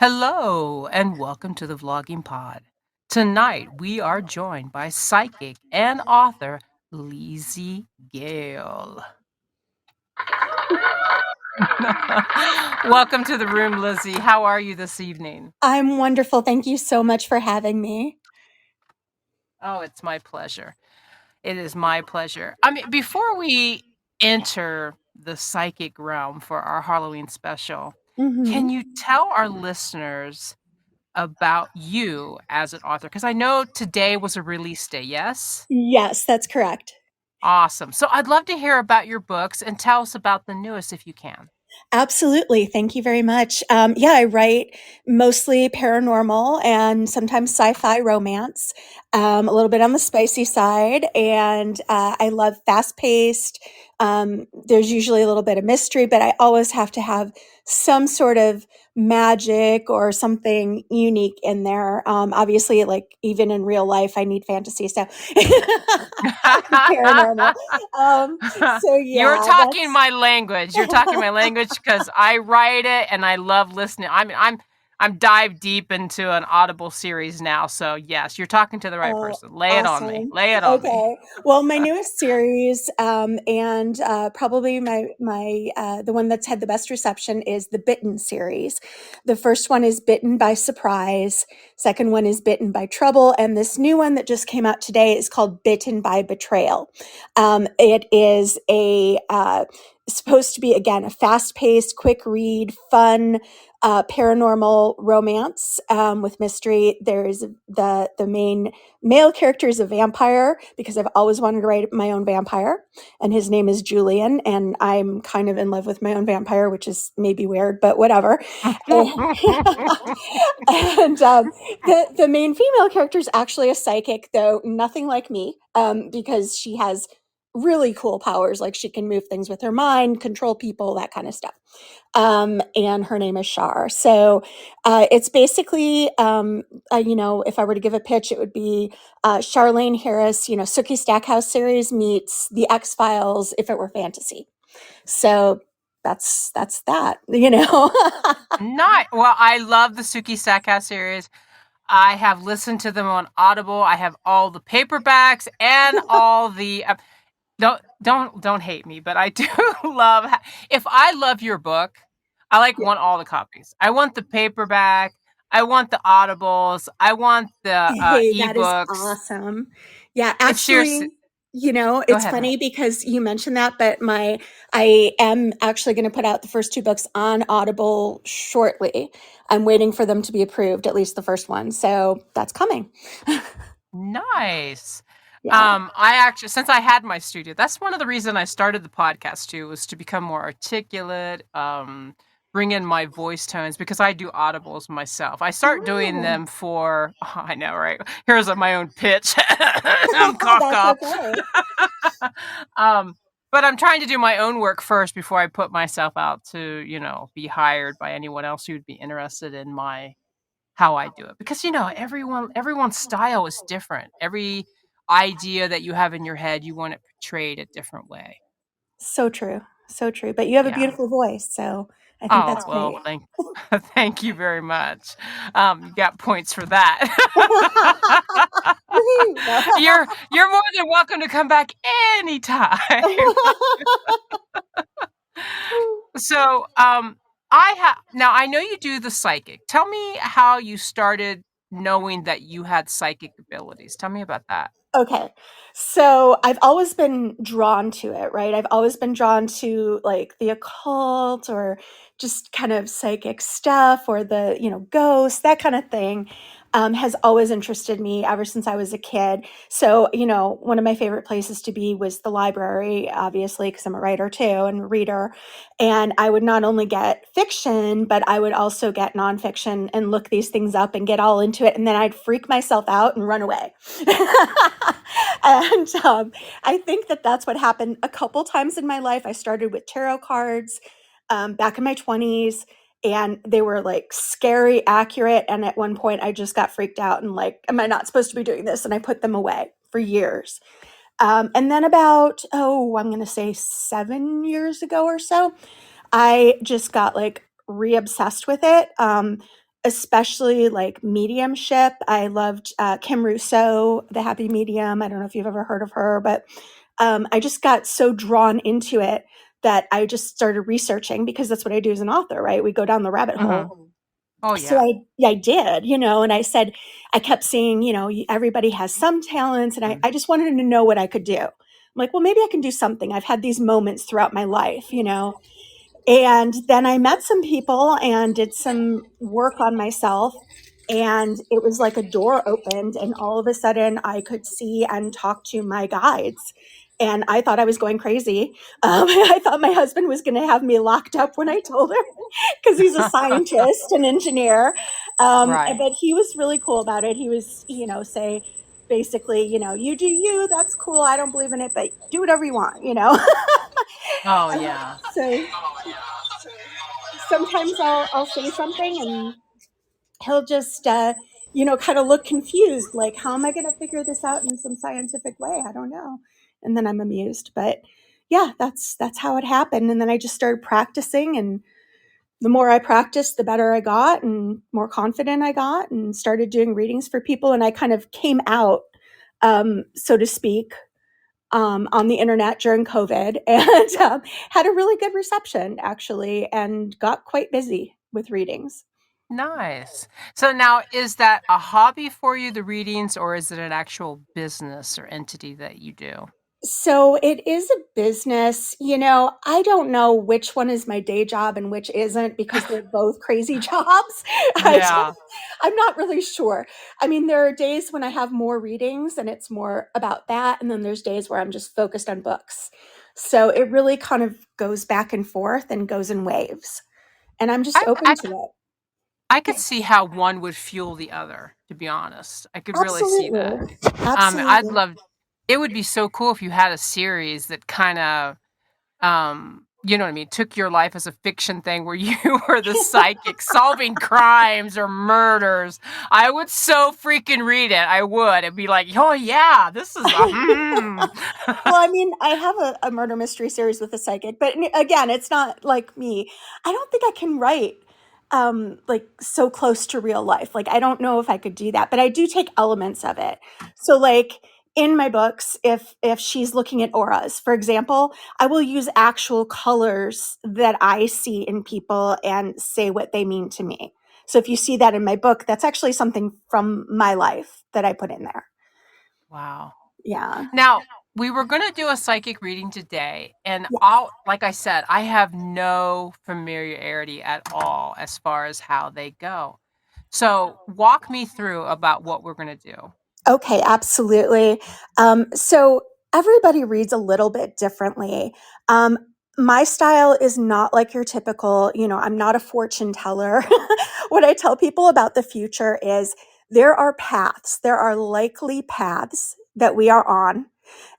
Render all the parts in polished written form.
Hello, and welcome to the Vlogging Pod. Tonight, we are joined by psychic and author Lizzy Gale. Welcome to the room, Lizzy. How are you this evening? I'm wonderful. Thank you so much for having me. Oh, it's my pleasure. It is my pleasure. I mean, before we enter the psychic realm for our Halloween special, can Mhm. you tell our listeners about you as an author? Because I know today was a release day, yes? Yes, that's correct. Awesome. So I'd love to hear about your books and tell us about the newest if you can. Absolutely. Thank you very much. Yeah, I write mostly paranormal and sometimes sci-fi romance, a little bit on the spicy side, and I love fast-paced. There's usually a little bit of mystery, but I always have to have some sort of magic or something unique in there. Obviously, like even in real life, I need fantasy stuff. Paranormal. So You're yeah, talking that's my language. You're talking my language because I write it and I love listening. I'm dive deep into an Audible series now. So yes, you're talking to the right Oh, person. Lay it on me. awesome. Lay it on me. Okay. Well, my newest series, and probably the one that's had the best reception is the Bitten series. The first one is Bitten by Surprise. Second one is Bitten by Trouble, and this new one that just came out today is called Bitten by Betrayal. It is supposed to be again a fast-paced, quick read, fun paranormal romance with mystery. There's the main male character is a vampire because I've always wanted to write my own vampire, and his name is Julian, and I'm kind of in love with my own vampire, which is maybe weird, but whatever. And, the main female character is actually a psychic, though nothing like me, because she has really cool powers, like she can move things with her mind, control people, that kind of stuff. And her name is Shar. So it's basically, if I were to give a pitch, it would be Charlene Harris, Sookie Stackhouse series meets The X Files if it were fantasy. So that's that. Not well, I love the Suki Stackhouse series. I have listened to them on Audible. I have all the paperbacks and all the don't hate me, but I do love if I love your book, I Yeah. want all the copies. I want the paperback, I want the audibles, I want the Hey, that is ebooks. awesome. Yeah, If she's actually, Go it's ahead, honey. funny because you mentioned that, but I am actually going to put out the first two books on Audible shortly. I'm waiting for them to be approved, at least the first one. So that's coming. Nice. Yeah. I actually, since I had my studio, that's one of the reasons I started the podcast too, was to become more articulate, bring in my voice tones because I do audibles myself. I start doing Oh, them for, I know, right? Here's my own pitch. Cough, that's cough. okay. um, but I'm trying to do my own work first before I put myself out to, be hired by anyone else who'd be interested in my how I do it. Because everyone's style is different. Every idea that you have in your head, you want it portrayed a different way. So true. So true. But you have a Yeah. beautiful voice, so I think Oh, that's well, great. thank you very much. You got points for that. Woohoo! No. You're more than welcome to come back anytime. So, I know you do the psychic. Tell me how you started knowing that you had psychic abilities. Tell me about that. Okay. So I've always been drawn to it, right? I've always been drawn to like the occult or just kind of psychic stuff or the, ghosts, that kind of thing. Has always interested me ever since I was a kid. So, one of my favorite places to be was the library, obviously, because I'm a writer too and a reader. And I would not only get fiction, but I would also get nonfiction and look these things up and get all into it. And then I'd freak myself out and run away. And I think that that's what happened a couple times in my life. I started with tarot cards back in my 20s, and they were like scary accurate. And at one point, I just got freaked out and like, am I not supposed to be doing this? And I put them away for years. And then about, I'm going to say 7 years ago or so, I just got like re obsessed with it. especially like mediumship. I loved Kim Russo, The Happy Medium. I don't know if you've ever heard of her, but I just got so drawn into it that I just started researching, because that's what I do as an author, right? We go down the rabbit Hmm. hole. Oh So yeah. I did, and I said, I kept seeing, everybody has some talents, and Mm. I just wanted to know what I could do. I'm like, well, maybe I can do something. I've had these moments throughout my life. And then I met some people and did some work on myself. And it was like a door opened, and all of a sudden I could see and talk to my guides. And I thought I was going crazy. I thought my husband was going to have me locked up when I told him, because he's a scientist and engineer. Right. But he was really cool about it. He was, say, basically, you do you, that's cool. I don't believe in it, but do whatever you want. Oh yeah. So sometimes I'll say something, and he'll just kind of look confused, like, how am I going to figure this out in some scientific way? I don't know. And then I'm amused. But yeah, that's how it happened. And then I just started practicing, and the more I practiced, the better I got and more confident I got, and started doing readings for people. And I kind of came out, so to speak, on the internet during COVID, and had a really good reception, actually, and got quite busy with readings. Nice. So now, is that a hobby for you, the readings, or is it an actual business or entity that you do? So it is a business. I don't know which one is my day job and which isn't, because they're both crazy jobs. I just, Yeah. I'm not really sure. I mean, there are days when I have more readings and it's more about that. And then there's days where I'm just focused on books. So it really kind of goes back and forth and goes in waves. And I'm just I open I to it. I could Yeah, see how one would fuel the other, to be honest. I could really see that. absolutely. I'd Absolutely. love it would be so cool if you had a series that kinda, you know what I mean, took your life as a fiction thing where you were the psychic solving crimes or murders. I would so freaking read it. I would. It'd be like, "Oh, yeah, this is a hmm." Well, I mean, I have a murder mystery series with a psychic, but again, it's not like me. I don't think I can write like so close to real life. Like, I don't know if I could do that, but I do take elements of it. So like in my books, if she's looking at auras, for example, I will use actual colors that I see in people and say what they mean to me. So if you see that in my book, that's actually something from my life that I put in there. Wow. Yeah. Now, we were gonna do a psychic reading today, and Yes. like I said, I have no familiarity at all as far as how they go. So, walk me through about what we're gonna do. Okay, absolutely. So everybody reads a little bit differently. Um, my style is not like your typical, I'm not a fortune teller. What I tell people about the future is there are paths, there are likely paths that we are on,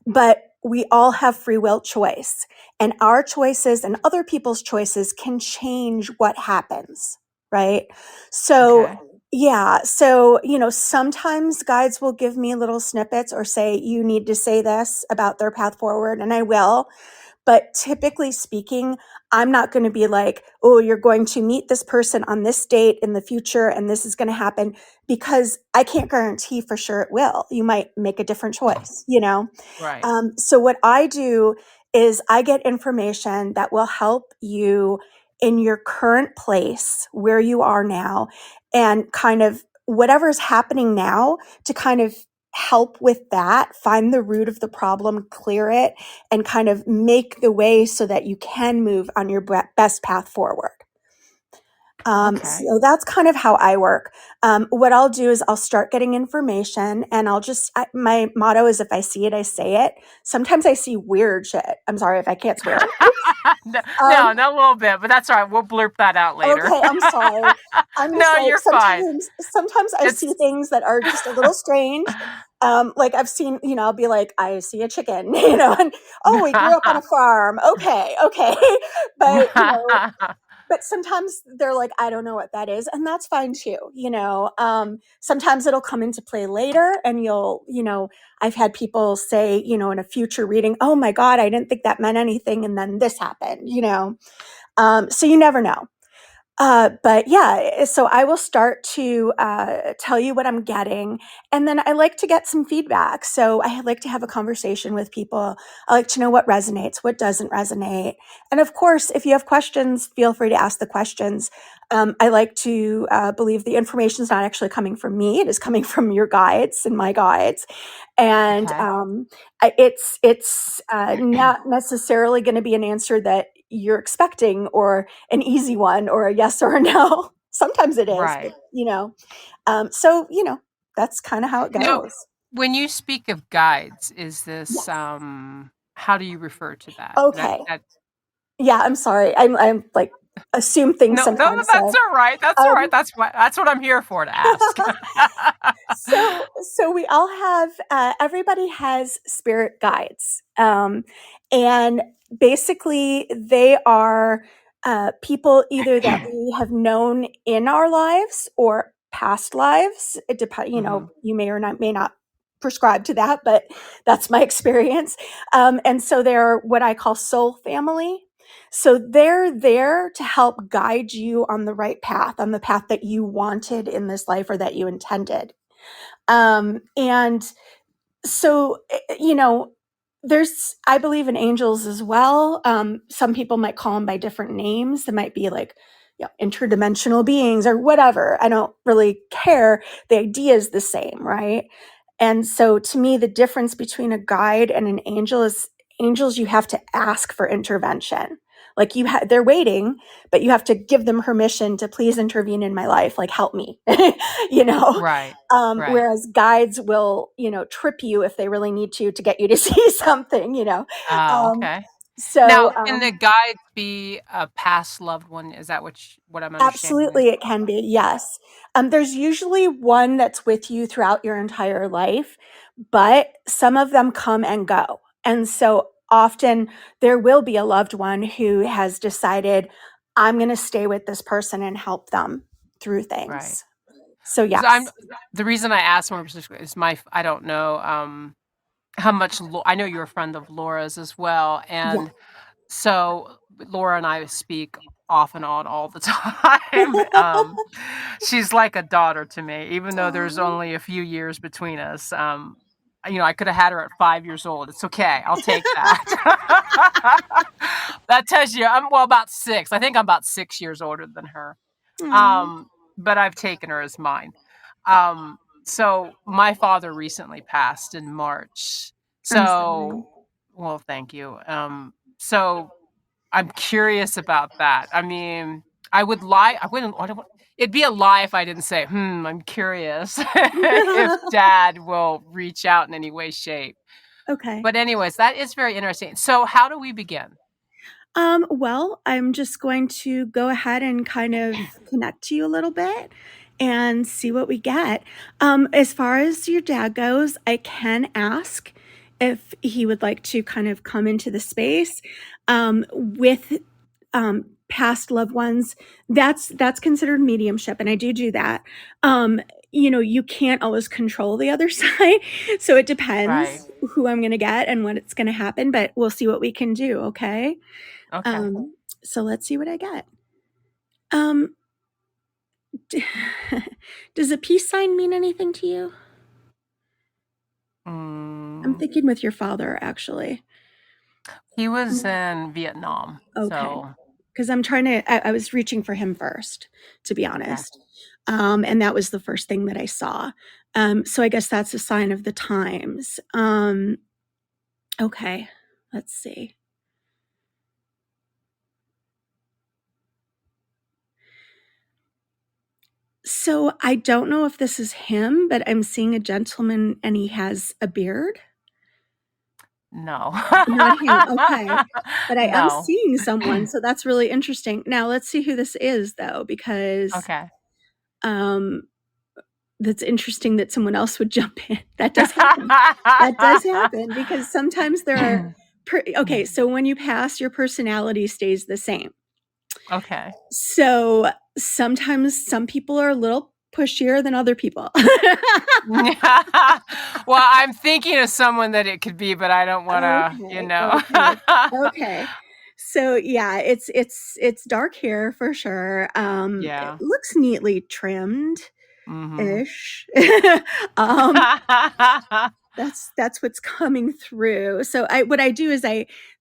but we all have free will choice. And our choices and other people's choices can change what happens, right? So, Okay. yeah. So, sometimes guides will give me little snippets or say, you need to say this about their path forward, and I will. But typically speaking, I'm not going to be like, oh, you're going to meet this person on this date in the future and this is going to happen, because I can't guarantee for sure it will. You might make a different choice. Right. So, what I do is I get information that will help you in your current place where you are now, and kind of whatever's happening now to kind of help with that, find the root of the problem, clear it, and kind of make the way so that you can move on your best path forward. Okay. So that's kind of how I work. What I'll do is I'll start getting information, and my motto is, if I see it, I say it. Sometimes I see weird shit. I'm sorry if I can't swear. No, Um, no, not a little bit, but that's all right. We'll blurb that out later. okay, I'm sorry. I'm just No, like, you're fine. sometimes I see It's things that are just a little strange. Like I've seen, I'll be like, I see a chicken, and oh, we grew up on a farm. Okay, okay. But but sometimes they're like, I don't know what that is, and that's fine too. Sometimes it'll come into play later, and I've had people say, in a future reading, oh my God, I didn't think that meant anything, and then this happened. So you never know. But yeah, so I will start to tell you what I'm getting. And then I like to get some feedback. So I like to have a conversation with people. I like to know what resonates, what doesn't resonate. And of course, if you have questions, feel free to ask the questions. I like to believe the information is not actually coming from me, it is coming from your guides and my guides. And Okay. it's not necessarily going to be an answer that you're expecting or an easy one or a yes or a no. Sometimes it is, but Right. so that's kind of how it Now, goes. when you speak of guides, is this, Yes. how do you refer to that? Okay. That Yeah, I'm sorry. I'm like assume things no, no, sometimes. that's all right. That's all right. Um, That's what I'm here for, to ask. so we all have everybody has spirit guides, and basically they are people either that we have known in our lives or past lives. It depends. Mhm. You may not prescribe to that, but that's my experience. And so they're what I call soul family. So they're there to help guide you on the right path, on the path that you wanted in this life or that you intended. And so, I believe in angels as well. Some people might call them by different names. They might be like, interdimensional beings or whatever. I don't really care. The idea is the same, right? And so to me, the difference between a guide and an angel is angels, you have to ask for intervention. Like they're waiting, but you have to give them permission to please intervene in my life, like help me, you know. Right. Right. Whereas guides will, trip you if they really need to get you to see something. Oh, Um, okay. so Now, can the guide be a past loved one? Is that what I'm understanding this? absolutely, it can be. Yes. There's usually one that's with you throughout your entire life, but some of them come and go. And so often there will be a loved one who has decided, I'm going to stay with this person and help them through Right. things. So, Because I'm yes. the reason I asked more specifically is I don't know, how much I know you're a friend of Laura's as well, Yeah. and so Laura and I speak off and on all the time. She's like a daughter to me, even though there's Aw. only a few years between us. I could have had her at 5 years old. It's okay. I'll take that. That tells you about 6. I think I'm about 6 years older than her. Aw. Um, but I've taken her as mine. So my father recently passed in March. I'm sorry. So, well, thank you. So I'm curious about that. I mean, I would lie. I don't, it'd be a lie if I didn't say, I'm curious if dad will reach out in any way, shape. Okay. But anyways, that is very interesting. So how do we begin? Well, I'm just going to go ahead and kind of connect to you a little bit and see what we get. As far as your dad goes, I can ask if he would like to kind of come into the space with past loved ones. That's considered mediumship, and I do that. You can't always control the other side, so it Right. depends who I'm going to get and when it's going to happen. But we'll see what we can do. Okay. Okay. Um, so let's see what I get. Um, does a peace sign mean anything to you? I'm Mm, thinking with your father, actually. he was Mm, in Vietnam. okay. So, Because I was reaching for him first, to be okay. honest. And that was the first thing that I saw. So I guess that's a sign of the times. Okay. Let's see. So I don't know if this is him, but I'm seeing a gentleman and he has a beard. No. Not him, okay. But I am No. seeing someone, so that's really interesting. Now let's see who this is though, because, Okay. um, that's interesting that someone else would jump in. That does happen. That does happen because sometimes there are okay, so when you pass, your personality stays the same. Okay. So sometimes some people are a little pushier than other people. Well, I'm thinking of someone that it could be, but I don't wanna, Okay, okay, okay. So yeah, it's dark hair for sure. It Yeah. looks neatly trimmed Mhm. ish. um, that's what's coming through. So what I do is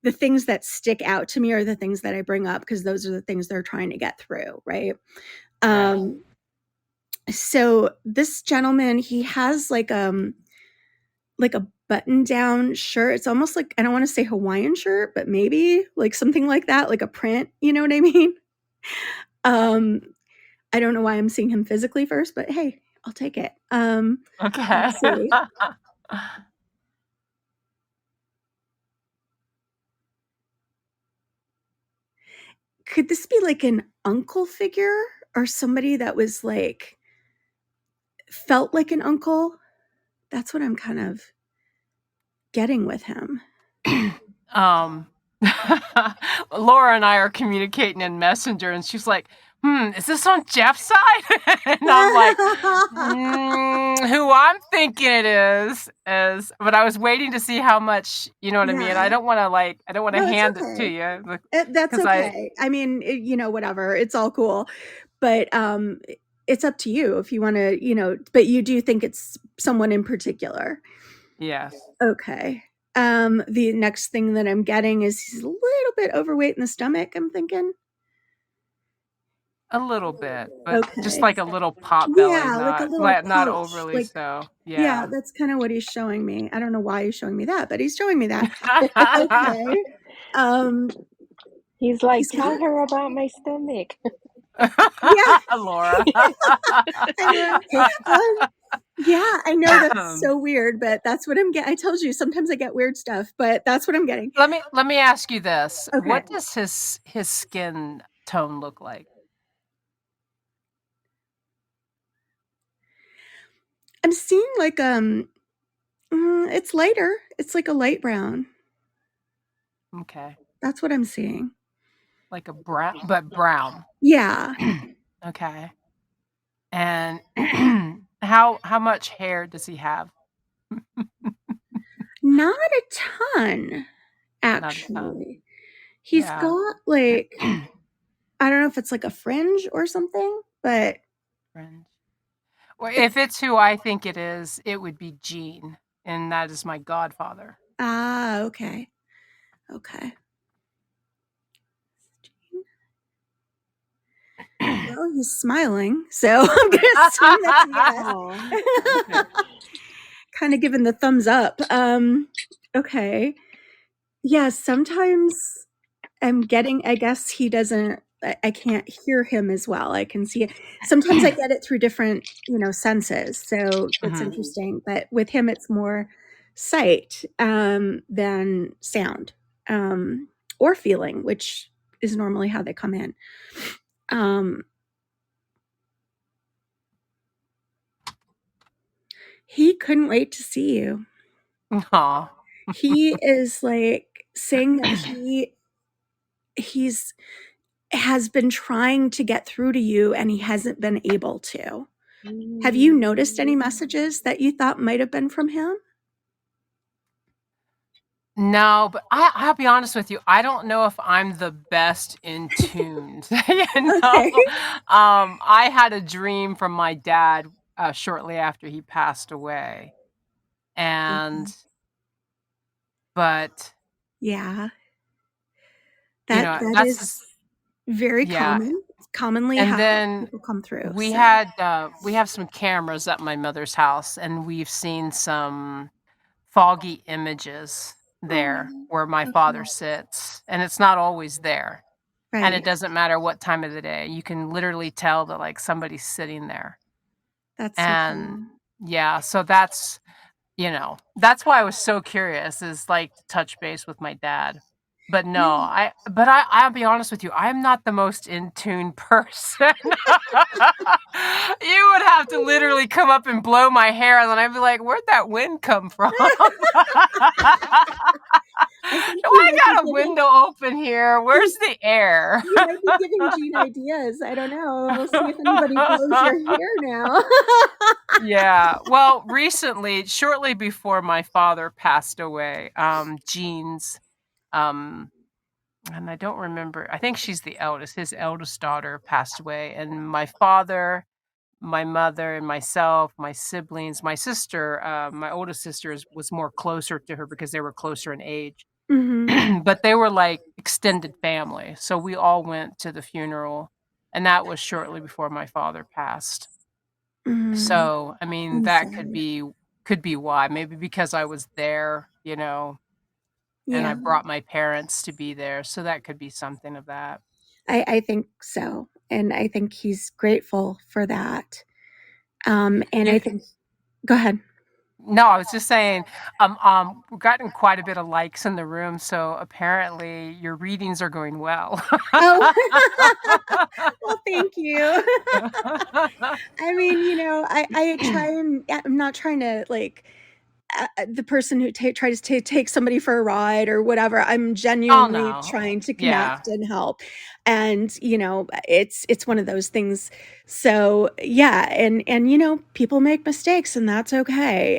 the things that stick out to me are the things that I bring up because those are the things they're trying to get through, right? Right. Um, so this gentleman, he has like a button down shirt. It's almost like I don't want to say Hawaiian shirt, but maybe like something like that, like a print, you know what I mean? Um, I don't know why I'm seeing him physically first, but hey, I'll take it. Okay. Let's see. Could this be like an uncle figure or somebody that was like felt like an uncle? That's what I'm kind of getting with him. um Laura and I are communicating in Messenger, and she's like, is this on Jeff's side? And I'm like, who I'm thinking it is, but I was waiting to see how much, you know what I mean? Yeah. I don't want to No, it's hand it to okay. you That's because I, okay. I mean, whatever. It's all cool. But it's up to you if you want to, but you do think it's someone in particular. yes, Okay. The next thing that I'm getting is he's a little bit overweight in the stomach, I'm thinking. a little bit, but just Okay. like a little pot belly, Yeah, like a not little not pouch. overly Like, so. yeah, Yeah. that's kind of what he's showing me. I don't know why he's showing me that, but he's showing me that. Okay. Um, He's like, he's tell got, her about my stomach. yeah, Laura. I know. Yeah, I know that's so weird, but that's what I'm getting. I told you sometimes I get weird stuff, but that's what I'm getting. Let me ask you this. Okay. What does his skin tone look like? I'm seeing like it's lighter. It's like a light brown. Okay. That's what I'm seeing. Like a brown, but brown. Yeah. Okay. And how much hair does he have? Not a ton, Not a ton. actually. He's Yeah. got like I don't know if it's like a fringe or something, but Fringe. Well, if it's it's who I think it is, it would be Gene, and that is my godfather. okay. Okay. Well, he's smiling, so I'm gonna assume that's a Oh, yes. Kind of giving the thumbs up. Okay. Yeah, sometimes I'm getting, I guess he doesn't, I can't hear him as well. I can see it. Sometimes I get it through different, senses. So that's Mhm. interesting. But with him, it's more sight than sound or feeling, which is normally how they come in. Um, he couldn't wait to see you. Aw. He is like saying that he's has been trying to get through to you and he hasn't been able to. Have you noticed any messages that you thought might have been from him? No, but I'll be honest with you, I don't know if I'm the best in tuned, you know? Okay. I had a dream from my dad, shortly after he passed away, and Okay. but, Yeah. you That know, that that's is just very yeah, common. It's commonly and how then people come through. we So, had, we have some cameras at my mother's house, and we've seen some foggy images oh, there where my father okay. sits, and it's not always there. And it Right. doesn't matter what time of the day. You can literally tell that, like, somebody's sitting there. That's so And, cool. yeah, so that's why I was so curious is, like, to touch base with my dad. But no, Yeah. I'll be honest with you, I'm not the most in tune person. You would have to literally come up and blow my hair, and then I'd be like, "Where'd that wind come from?" I think Do you I might be got a giving window open here? Where's you the air? you might be giving Gene ideas. I don't know. We'll see if anybody blows your hair now. Yeah. Well, recently, shortly before my father passed away, Jean's um and I don't remember. I think she's the eldest. His eldest daughter passed away, and my father, my mother, and myself, my siblings, my sister, my oldest sister was more closer to her because they were closer in age. Mhm. But they were like extended family, so we all went to the funeral, and that was shortly before my father passed. Mhm. So, I mean, I'm that sorry. could be why. Maybe because I was there, and I Yeah, brought my parents to be there, so that could be something of that. I think so, and I think he's grateful for that. And I You think go ahead. No, I was just saying, we've gotten quite a bit of likes in the room, so apparently your readings are going well. Oh, well, thank you. I mean, I try and I'm not trying to like the person who tries to take somebody for a ride or whatever. I'm Oh, genuinely no. trying to Yeah, connect and help. And, it's one of those things. So, yeah, and people make mistakes and that's okay.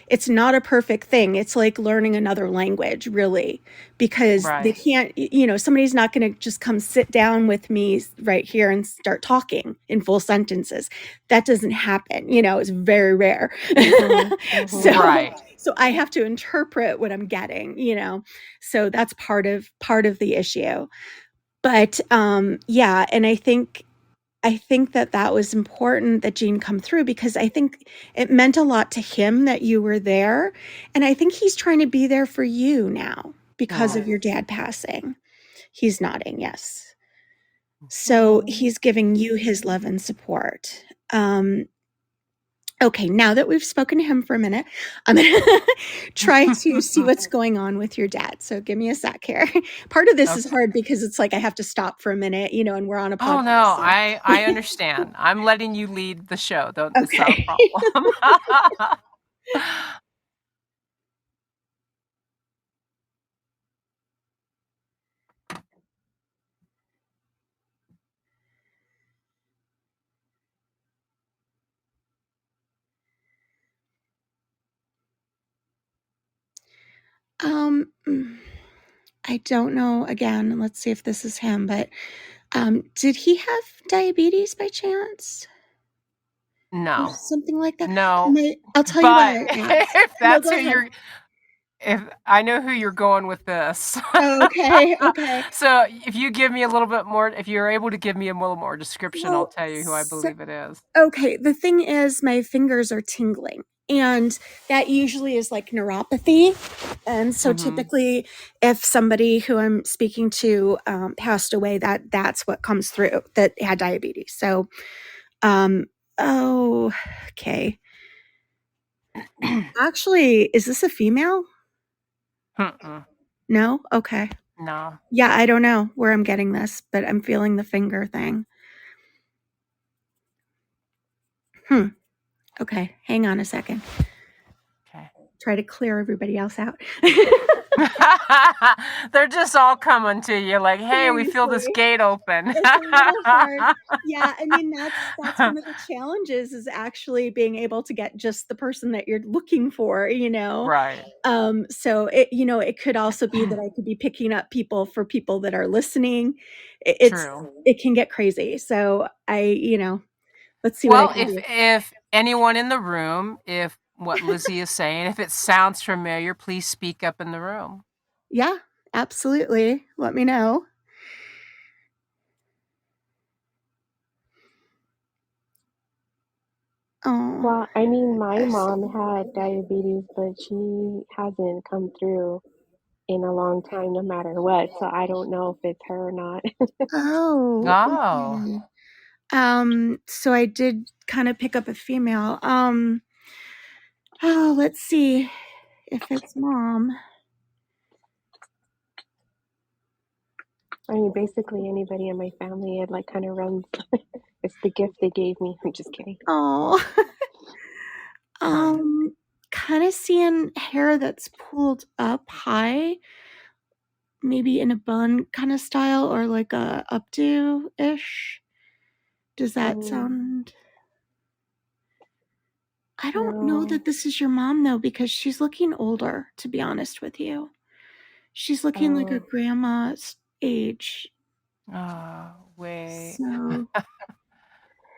It's not a perfect thing. It's like learning another language, really, because they right. can't, somebody's not going to just come sit down with me right here and start talking in full sentences. That doesn't happen. It's very rare. Mhm. so Mhm. Right. so I have to interpret what I'm getting. So that's part of the issue. But yeah, and I think that was important that Gene come through because I think it meant a lot to him that you were there, and I think he's trying to be there for you now because Mm. of your dad passing. He's nodding, yes. So Mhm. he's giving you his love and support. Okay, now that we've spoken to him for a minute, I'm gonna try to see what's going on with your dad. So give me a sec here. Part of this is Okay. hard because it's like I have to stop for a minute, and we're on a Oh, podcast. no, So. I understand. I'm letting you lead the show, don't it's not a Okay. problem. Mm, I don't know. Again, let's see if this is him. But did he have diabetes by chance or No. something like that? No, I'll tell you why but I asked. if No, that's go who ahead. you're if I know who you're going with this. Okay. Okay. So, if you give me a little bit more if you're able to give me a little more description, I'll Well, tell you who I believe it is. okay, the thing is my fingers are tingling, and that usually is like neuropathy, and so Mhm. typically if somebody who I'm speaking to, passed away, that's what comes through, that had diabetes. So, um oh, okay. Actually, is this a female? Mm-mm. No? Okay. No. Yeah, I don't know where I'm getting this, but I'm feeling the finger thing. Okay, hang on a second. Okay. Try to clear everybody else out. They're just all coming to you like, "Hey, we feel this Seriously. gate open." It's a little hard. Yeah, I mean, that's one of the challenges is actually being able to get just the person that you're looking for. Right. So it could also be that I could be picking up people for people that are listening. It's True. it can get crazy. So let's see what I Well, can if do. anyone in the room, if what Lizzie is saying, if it sounds familiar, please speak up in the room. Yeah, absolutely. Let me know. Oh, Well, I mean, my gosh. mom had diabetes, but she hasn't come through in a long time, no matter what. So I don't know if it's her or not. Oh, Oh. okay. So I did kind of pick up a female. Oh, let's see if it's mom. I mean, basically anybody in my family, it like kind of runs. It's the gift they gave me. I'm just kidding. Oh, Hmm. kind of seeing hair that's pulled up high, maybe in a bun kind of style or like a updo-ish. Does that Mm, sound? I don't know no. that this is your mom though, because she's looking older, to be honest with you. She's looking like a Oh, grandma, H. Wait. So,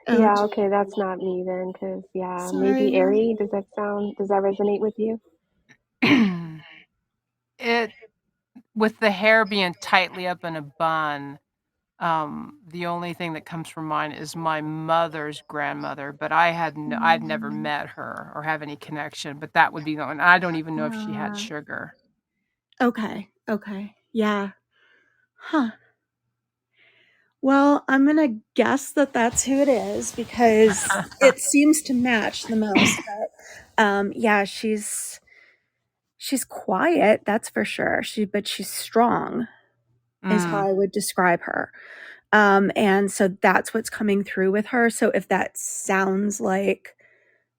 oh, Yeah, okay, that's not me then, because yeah, maybe sorry. Ari. Does that resonate with you? It with the hair being tightly up in a bun, the only thing that comes from mind is my mother's grandmother, but I'd never Mm, met her or have any connection, but that would be the one. I don't even know if she had sugar. okay. Okay. Yeah. Huh. Well, I'm gonna guess that that's who it is because it seems to match the most. But yeah, she's quiet, that's for sure. But she's strong, is how Mm. I would describe her. And so that's what's coming through with her. So if that sounds like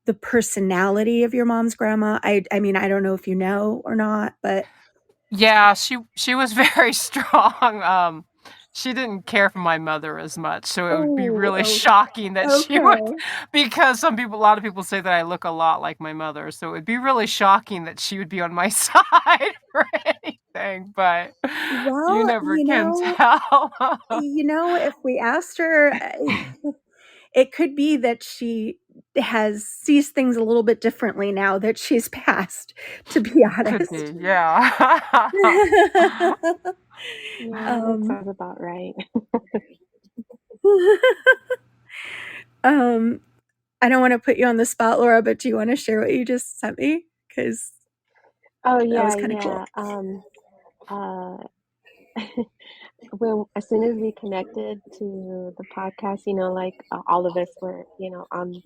the personality of your mom's grandma, I mean, I don't know if you know or not, but Yeah, she was very strong. She didn't care for my mother as much, so it would be oh, really shocking that she would okay. because a lot of people say that I look a lot like my mother, so it would be really shocking that she would be on my side for anything, but you Well, never can tell. if we asked her, it could be that she sees things a little bit differently now that she's passed, to be Could honest. be, yeah. Yeah, that um, sounds about right. um, I don't want to put you on the spot, Laura, but do you want to share what you just sent me? Because Oh that yeah, was kind of cool. yeah. Uh, when as soon as we connected to the podcast, like all of us were, on.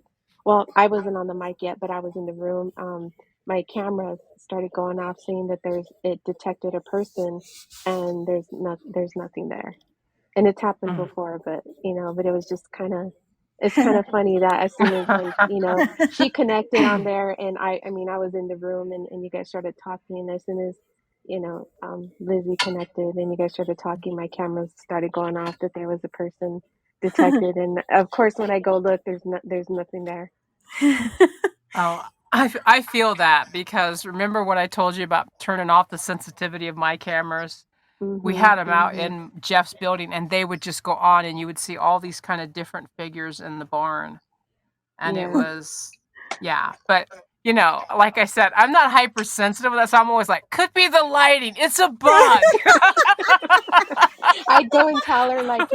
Well, I wasn't on the mic yet, but I was in the room. My camera started going off, saying that it detected a person, and there's nothing there. And it's happened Mm. before, but it was just it's kind of funny that as soon as like, she connected on there, and I mean, I was in the room, and you guys started talking, and as soon as, Lizzy connected and you guys started talking, my cameras started going off that there was a person detected. And of course, when I go look, there's nothing there. Oh, I feel that because remember what I told you about turning off the sensitivity of my cameras? We Mm-hmm. had them out Mm-hmm. in Jeff's building, and they would just go on, and you would see all these kind of different figures in the barn, and it Yeah. was yeah, but, like I said, I'm not hypersensitive to that, so I'm always like, "Could be the lighting, it's a bug." I'd go and tell her, like,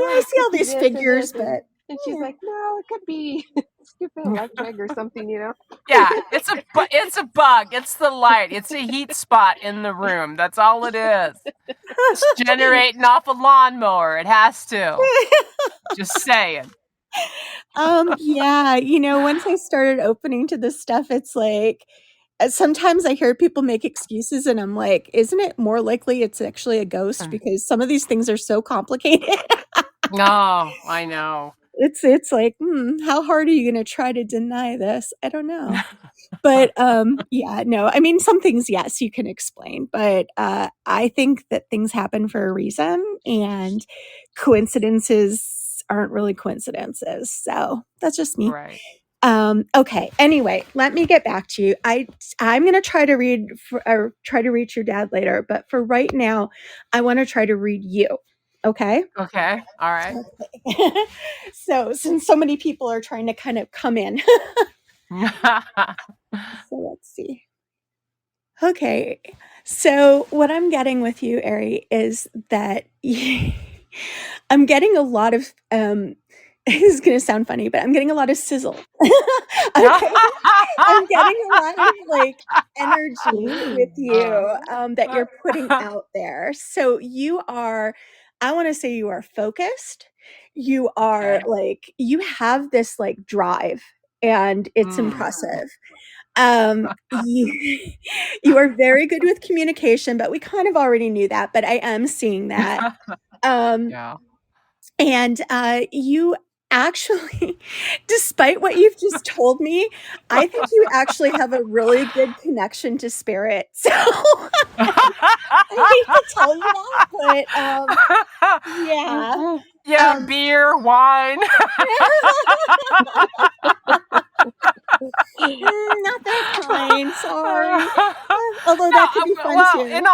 I it see could all be these this and this, figures, and but she's like, no, it could be stupid electric or something. Yeah, it's a bug, it's the light, it's a heat spot in the room, that's all it is. It's generating off a lawnmower, it has to. Just saying. yeah, once I started opening to this stuff, it's like sometimes I hear people make excuses, and I'm like, isn't it more likely it's actually a ghost? Mm. Because some of these things are so complicated. Oh, I know. It's like, how hard are you going to try to deny this? I don't know. But yeah, no, I mean, some things, yes, you can explain, but I think that things happen for a reason, and coincidences aren't really coincidences. So that's just me. Right. Okay. Anyway, let me get back to you. I'm going to try to try to reach your dad later, but for right now, I want to try to read you. Okay. Okay, alright. Okay. So since so many people are trying to kind of come in, so let's see. Okay. So what I'm getting with you, Ari, is that I'm getting a lot of this is going to sound funny, but I'm getting a lot of sizzle. I'm getting a lot of like energy with Ooh. you that you're putting out there. So I want to say you are focused. You are Okay. like, you have this like drive, and it's Mm. impressive. You, you are very good with communication, but we kind of already knew that, but I am seeing that. Um, Yeah. and you actually, despite what you've just told me, I think you actually have a really good connection to spirit. So I hate to tell you that, but yeah. Yeah, beer, wine. Not that kind, sorry. Although No, that could be fun well, too.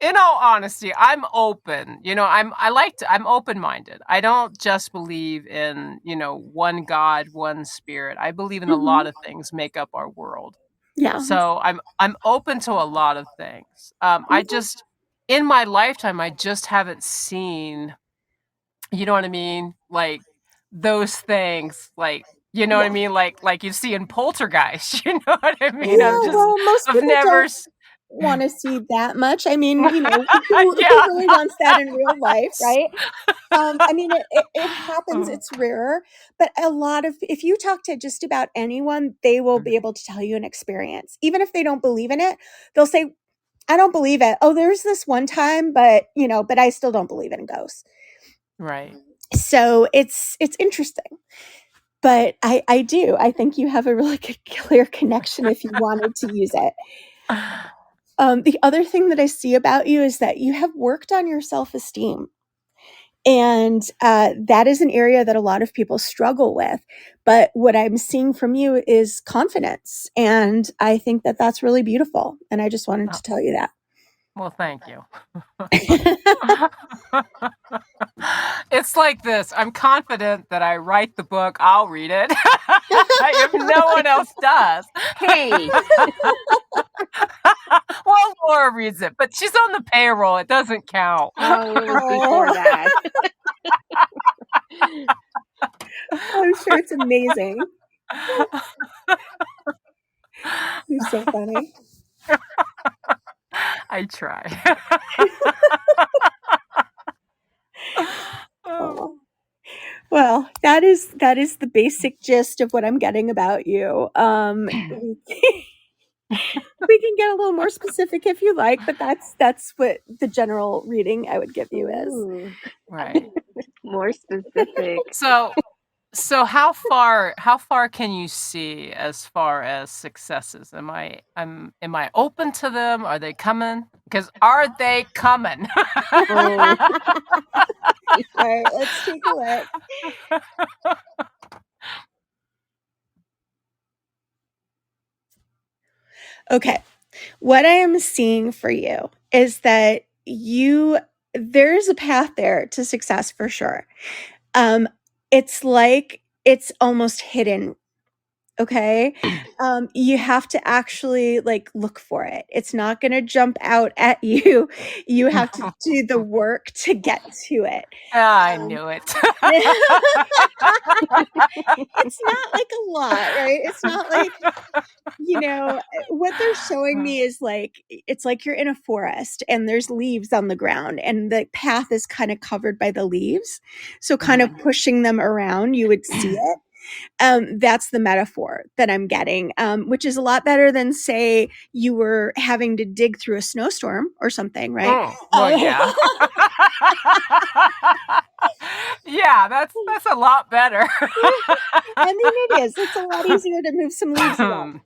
in all honesty, I'm open. I'm open-minded. I don't just believe in, one God, one spirit. I believe in a lot Mhm. of things make up our world. Yeah. So I'm open to a lot of things. I Mhm. just in my lifetime, I just haven't seen, you know what I mean? Like those things, like, you know what I Yeah. mean? Like you see in Poltergeist, you know what I mean? Yeah, well, most I've people never, don't wanna see that much. I mean, who yeah. really wants that in real life, right? I mean, it happens, it's rare, but a lot of if you talk to just about anyone, they will be able to tell you an experience. Even if they don't believe in it, they'll say, "I don't believe it. Oh, there's this one time, but I still don't believe in ghosts." Right. So, it's interesting. But I do. I think you have a really good clear connection if you wanted to use it. The other thing that I see about you is that you have worked on your self-esteem. And that is an area that a lot of people struggle with. But what I'm seeing from you is confidence. And I think that that's really beautiful. And I just wanted Oh, to tell you that. well, thank you. It's like this. I'm confident that I write the book, I'll read it. If no one else does. Hey, Well, Laura reads it, but she's on the payroll. It doesn't count. oh, it was before Oh, that. I'm sure it's amazing. You're so funny. I try. Oh. Oh. Well, that is the basic gist of what I'm getting about you. We can get a little more specific if you like, but that's what the general reading I would give you is. Ooh, Right. more specific. So so how far can you see as far as successes? Am I open to them? Are they coming? Because are they coming? Oh, All right, let's take a look. Okay. What I am seeing for you is that there's a path there to success for sure. Um, it's like it's almost hidden. Okay. You have to actually like look for it. It's not going to jump out at you. You have to do the work to get to it. I Um, knew it. it's not like a lot, right? It's not like, what they're showing me is like it's like you're in a forest and there's leaves on the ground and the path is kind of covered by the leaves. So kind of pushing them around, you would see it. That's the metaphor that I'm getting, which is a lot better than say you were having to dig through a snowstorm or something, right? Oh, well, yeah. Yeah, that's a lot better. I mean, it is. It's a lot easier to move some leaves around.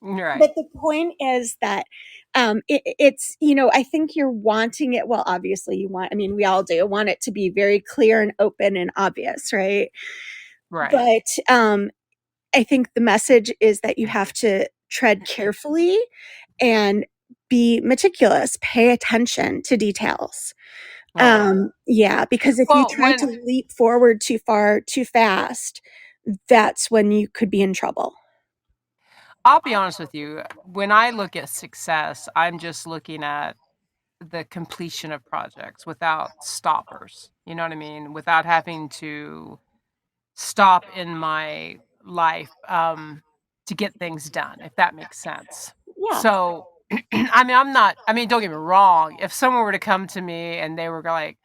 Right. But the point is that it's, I think you're wanting it. Well, obviously, I mean, we all do want it to be very clear and open and obvious, right? Right. But I think the message is that you have to tread carefully and be meticulous, pay attention to details. Right. Yeah, because if you Well, try to leap forward too far, too fast, that's when you could be in trouble. I'll be honest with you, when I look at success, I'm just looking at the completion of projects without stoppers. You know what I mean? Without having to stop in my life to get things done, if that makes sense. Yeah. So, I mean, don't get me wrong. If someone were to come to me and they were like,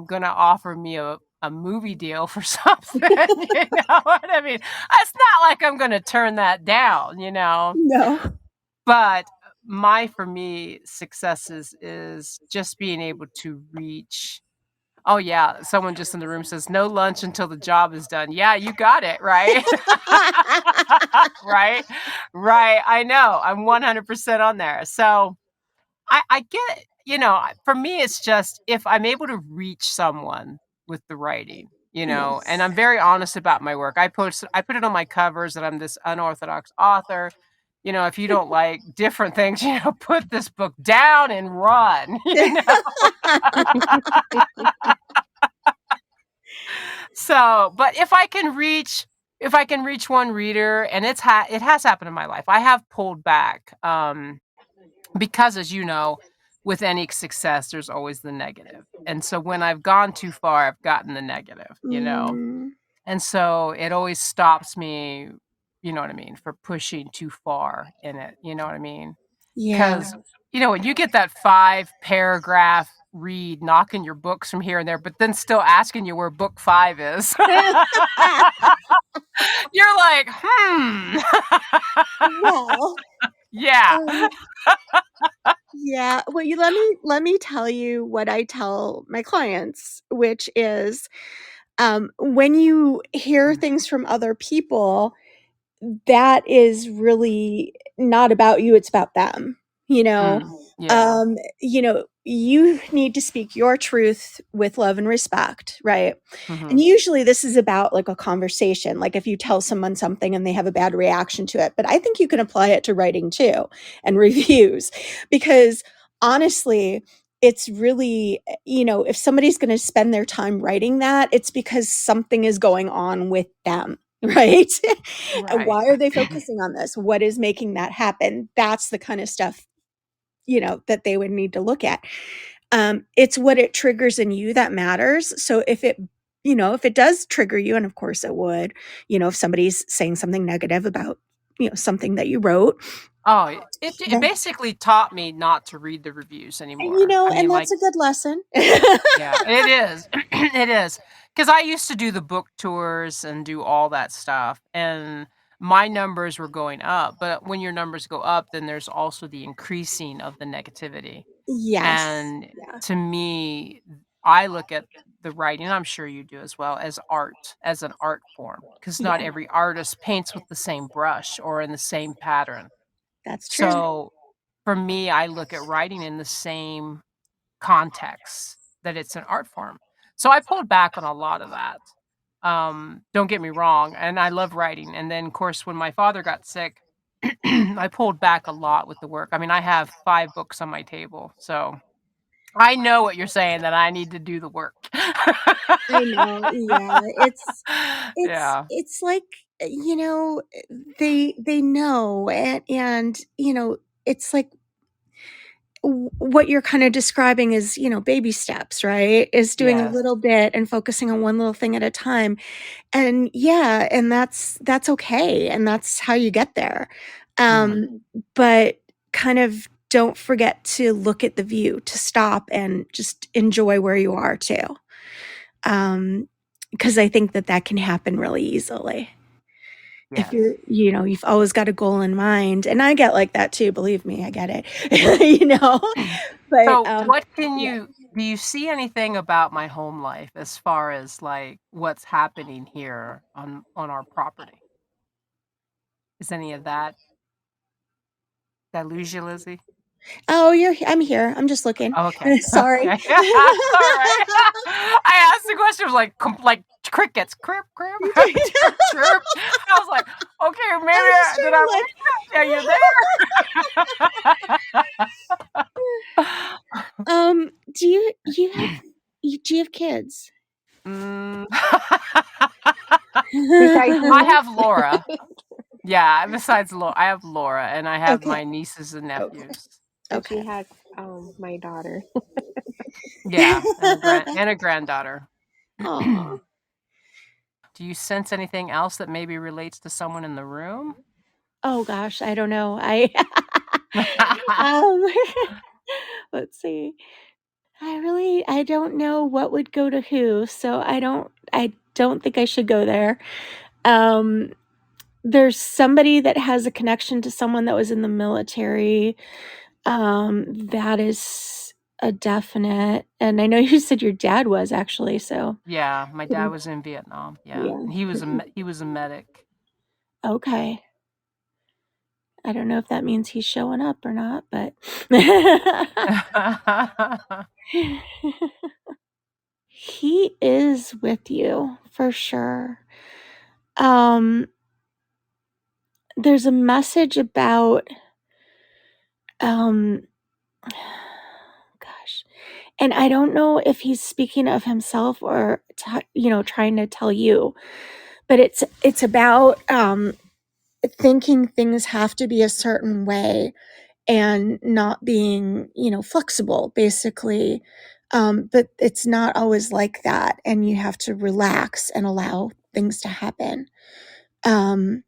gonna offer me a movie deal for something, you know what I mean? It's not like I'm gonna turn that down, you know? No. But for me, success is just being able to reach. Oh, yeah, someone just in the room says, "No lunch until the job is done." Yeah, you got it, right? Right? Right, I know, I'm 100% on there. So, I get it, for me, it's just if I'm able to reach someone with the writing, and Yes. I'm very honest about my work. I put it on my covers that I'm this unorthodox author. if you don't like different things, put this book down and run, So, but if I can reach one reader, and it has happened in my life, I have pulled back, because as you know, with any success, there's always the negative. And so when I've gone too far, I've gotten the negative. Mm, And so it always stops me, you know what I mean, for pushing too far in it, you know what I mean? yeah. Because, when you get that 5-paragraph read knocking your books from here and there, but then still asking you where book 5 is, you're like, Well, yeah. um, yeah. Well, you let me tell you what I tell my clients, which is, when you hear Mm, things from other people, that is really not about you, it's about them, you know? yeah. You need to speak your truth with love and respect, right? And Mhm. usually this is about like a conversation, like if you tell someone something and they have a bad reaction to it, but I think you can apply it to writing too and reviews because honestly, it's really, if somebody's going to spend their time writing that, it's because something is going on with them, right? And Right. why are they focusing on this? What is making that happen? That's the kind of stuff, that they would need to look at. It's what it triggers in you that matters. So if it does trigger you, and of course it would, if somebody's saying something negative about, something that you wrote, Oh, it then, basically taught me not to read the reviews anymore. I and mean, that's like, a good lesson. yeah, it is. It is. Because I used to do the book tours and do all that stuff, and my numbers were going up, but when your numbers go up, then there's also the increasing of the negativity. Yes. And Yeah. to me, I look at the writing, and I'm sure you do as well, as art, as an art form, because not Yeah. every artist paints with the same brush or in the same pattern. That's true. So, for me, I look at writing in the same context that it's an art form. So I pulled back on a lot of that. Don't get me wrong, and I love writing. And then, of course, when my father got sick, I pulled back a lot with the work. I mean, I have 5 books on my table, so I know what you're saying, that I need to do the work. I know. Yeah. Yeah. It's like, they know, and it's like what you're kind of describing is, baby steps, right? Is doing a Yes. little bit and focusing on one little thing at a time. And yeah, and that's okay. And that's how you get there. Mhm. But kind of don't forget to look at the view, to stop and just enjoy where you are too. Because I think that can happen really easily. If Yes. you've always got a goal in mind, and I get like that too, believe me, I get it. But, So, what can yeah. you do you see anything about my home life as far as, like, what's happening here on our property? Is any of that did I lose you, Lizzie? Oh, I'm here, I'm just looking. Oh, okay. Sorry. Okay. It's alright. I asked the question, it was like crickets, "Chirp, chirp, chirp, chirp." I was like, "Okay, maybe I was just did trying I to look. lose you? Are you there?" Do you have kids? Mm. Besides I me. have Laura. Yeah, besides Laura, I have Laura, and I have Okay, my nieces and okay, nephews. And she okay. has my daughter. Yeah, and a granddaughter. Aw. Do you sense anything else that maybe relates to someone in the room? Oh gosh, I don't know. Um, let's see. I don't know what would go to who, so I don't think I should go there. Um, there's somebody that has a connection to someone that was in the military. That is a definite, and I know you said your dad was actually, so Yeah, my dad pretty was in Vietnam, yeah, yeah, and he was a medic. okay. I don't know if that means he's showing up or not, but he is with you for sure. Um, there's a message about, um, gosh, and I don't know if he's speaking of himself or, trying to tell you, but it's about, thinking things have to be a certain way and not being, flexible, basically. But it's not always like that, and you have to relax and allow things to happen. And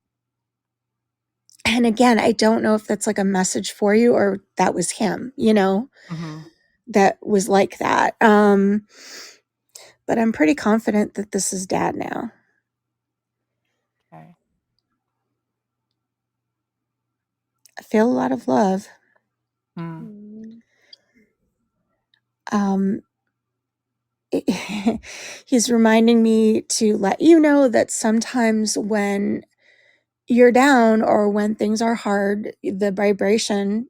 again, I don't know if that's like a message for you or that was him, Mhm. that was like that. But I'm pretty confident that this is dad now. Okay. I feel a lot of love. Mm. Mm. Um, he's reminding me to let you know that sometimes when you're down or when things are hard, the vibration,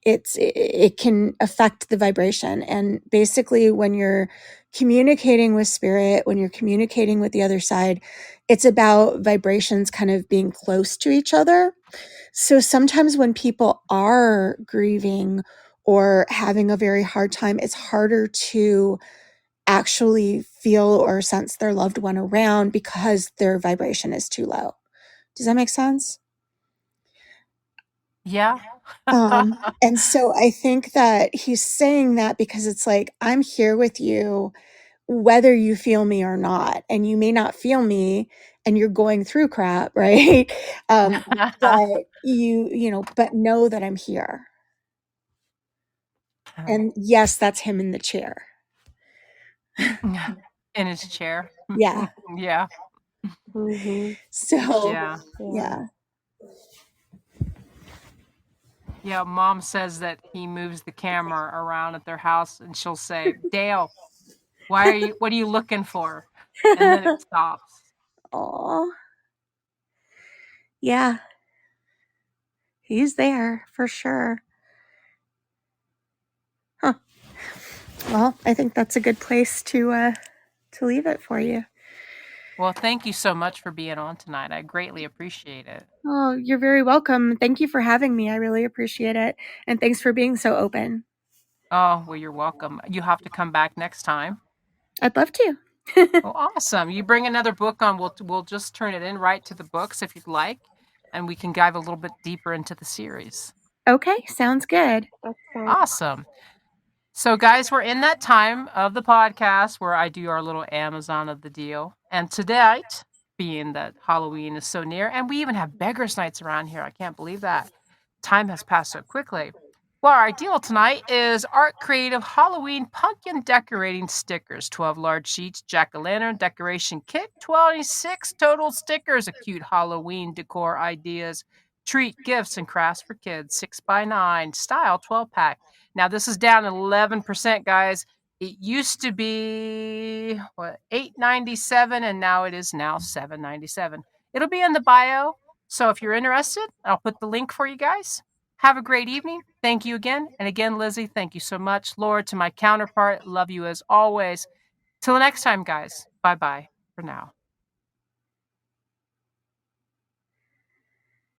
it can affect the vibration. And basically, when you're communicating with spirit, when you're communicating with the other side, it's about vibrations kind of being close to each other. So sometimes when people are grieving or having a very hard time, it's harder to actually feel or sense their loved one around because their vibration is too low. Does that make sense? Yeah. And so I think that he's saying that because it's like, I'm here with you, whether you feel me or not. And you may not feel me and you're going through crap, right? But but know that I'm here. And yes, that's him in the chair. In his chair. Yeah. Yeah. Mm-hmm. So, Yeah. Yeah. yeah. Yeah, mom says that he moves the camera around at their house and she'll say, "Dale, what are you looking for?" And then it stops. Oh, yeah. He's there for sure. Huh. Well, I think that's a good place to leave it for you. Well, thank you so much for being on tonight. I greatly appreciate it. Oh, you're very welcome. Thank you for having me. I really appreciate it. And thanks for being so open. Oh, well, you're welcome. You have to come back next time. I'd love to. Well, awesome. You bring another book on, we'll just turn it in right to the books if you'd like, and we can dive a little bit deeper into the series. Okay, sounds good. That sounds Awesome. So, guys, we're in that time of the podcast where I do our little Amazon of the deal. And tonight, being that Halloween is so near, and we even have beggars' nights around here. I can't believe that. Time has passed so quickly. Well, our deal tonight is Art Creative Halloween Pumpkin Decorating Stickers. 12 large sheets, jack-o'-lantern decoration kit, 26 total stickers of cute Halloween decor ideas, treat gifts and crafts for kids, 6x9, style 12-pack. Now this is down 11%, guys. It used to be what, 897, and now it is now 797. It'll be in the bio. So if you're interested, I'll put the link for you guys. Have a great evening. Thank you again. And again, Lizzy, thank you so much. Laura, to my counterpart, love you as always. Till next time, guys. Bye-bye for now.